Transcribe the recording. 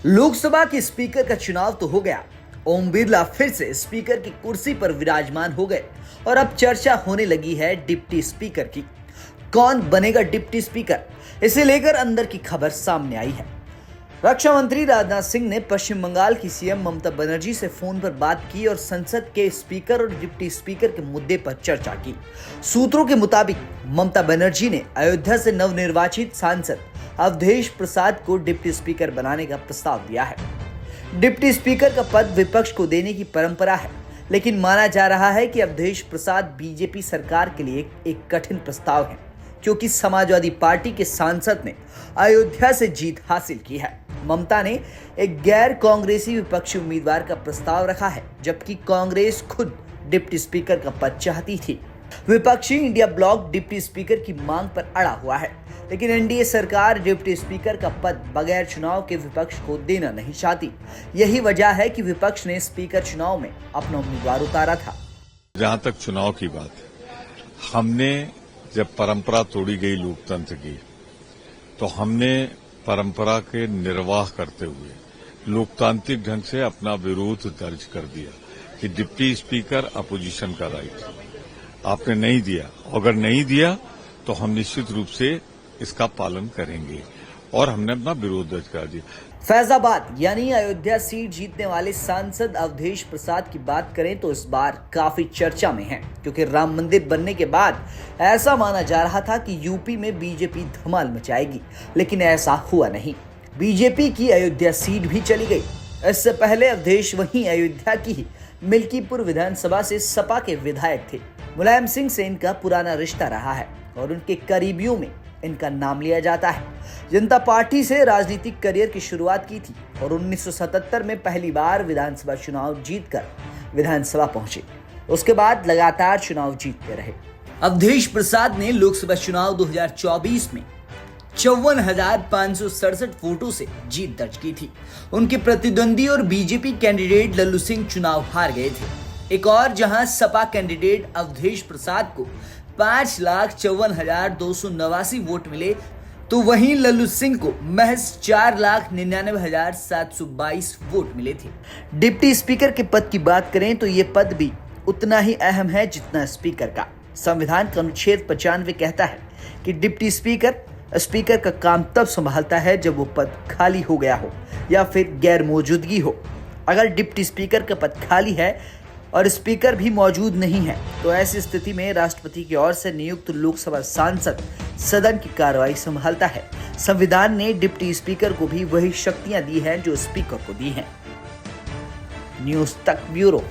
लोकसभा के स्पीकर का चुनाव तो हो गया। ओम बिरला फिर से स्पीकर की कुर्सी पर विराजमान हो गए और अब चर्चा होने लगी है डिप्टी स्पीकर की। कौन बनेगा डिप्टी स्पीकर, इसे लेकर अंदर की खबर सामने आई है। रक्षा मंत्री राजनाथ सिंह ने पश्चिम बंगाल की सीएम ममता बनर्जी से फोन पर बात की और संसद के स्पीकर और डिप्टी स्पीकर के मुद्दे पर चर्चा की। सूत्रों के मुताबिक ममता बनर्जी ने अयोध्या से नवनिर्वाचित सांसद अवधेश प्रसाद को डिप्टी स्पीकर बनाने का प्रस्ताव दिया है। डिप्टी स्पीकर का पद विपक्ष को देने की परंपरा है, लेकिन माना जा रहा है कि अवधेश प्रसाद बीजेपी सरकार के लिए एक कठिन प्रस्ताव है, क्योंकि समाजवादी पार्टी के सांसद ने अयोध्या से जीत हासिल की है। ममता ने एक गैर कांग्रेसी विपक्षी उम्मीदवार का प्रस्ताव रखा है, जबकि कांग्रेस खुद डिप्टी स्पीकर का पद चाहती थी। विपक्षी इंडिया ब्लॉक डिप्टी स्पीकर की मांग पर अड़ा हुआ है, लेकिन एनडीए सरकार डिप्टी स्पीकर का पद बगैर चुनाव के विपक्ष को देना नहीं चाहती। यही वजह है कि विपक्ष ने स्पीकर चुनाव में अपना उम्मीदवार उतारा था। जहां तक चुनाव की बात है, हमने जब परंपरा तोड़ी गई लोकतंत्र की, तो हमने परंपरा के निर्वाह करते हुए लोकतांत्रिक ढंग से अपना विरोध दर्ज कर दिया कि डिप्टी स्पीकर अपोजिशन का राइट आपने नहीं दिया। अगर नहीं दिया तो हम निश्चित रूप से इसका पालन करेंगे और हमने अपना विरोध दर्ज कर दिया। फैजाबाद यानी अयोध्या सीट जीतने वाले सांसद अवधेश प्रसाद की बात करें तो इस बार काफी चर्चा में है, क्योंकि राम मंदिर बनने के बाद ऐसा माना जा रहा था कि यूपी में बीजेपी धमाल मचाएगी, लेकिन ऐसा हुआ नहीं। बीजेपी की अयोध्या सीट भी चली गई। इससे पहले अवधेश वहीं अयोध्या की ही मिल्कीपुर विधानसभा से सपा के विधायक थे। मुलायम सिंह से इनका पुराना रिश्ता रहा है और उनके करीबियों में इनका नाम लिया जाता है। जनता पार्टी से राजनीतिक करियर की शुरुआत की थी और 1977 में पहली बार विधानसभा चुनाव जीतकर विधानसभा पहुंचे। उसके बाद लगातार चुनाव जीतते रहे। अवधेश प्रसाद ने लोकसभा चुनाव 2024 में 54,567 वोटों से जीत दर्ज की थी। उनके प्रतिद्वंदी और बीजेपी कैंडिडेट लल्लू सिंह चुनाव हार गए थे। एक और जहां सपा कैंडिडेट अवधेश प्रसाद को 5,54,289 वोट मिले, तो वहीं लल्लू सिंह को महज 4,99,722 वोट मिले थे। डिप्टी स्पीकर के पद की बात करें तो ये पद भी उतना ही अहम है जितना स्पीकर का। संविधान का अनुच्छेद 95 कहता है कि डिप्टी स्पीकर का काम तब संभालता है जब वो पद खाली हो गया हो या फिर गैर मौजूदगी हो। अगर डिप्टी स्पीकर का पद खाली है और स्पीकर भी मौजूद नहीं है, तो ऐसी स्थिति में राष्ट्रपति की ओर से नियुक्त लोकसभा सांसद सदन की कार्रवाई संभालता है। संविधान ने डिप्टी स्पीकर को भी वही शक्तियां दी हैं जो स्पीकर को दी हैं। न्यूज़ तक ब्यूरो।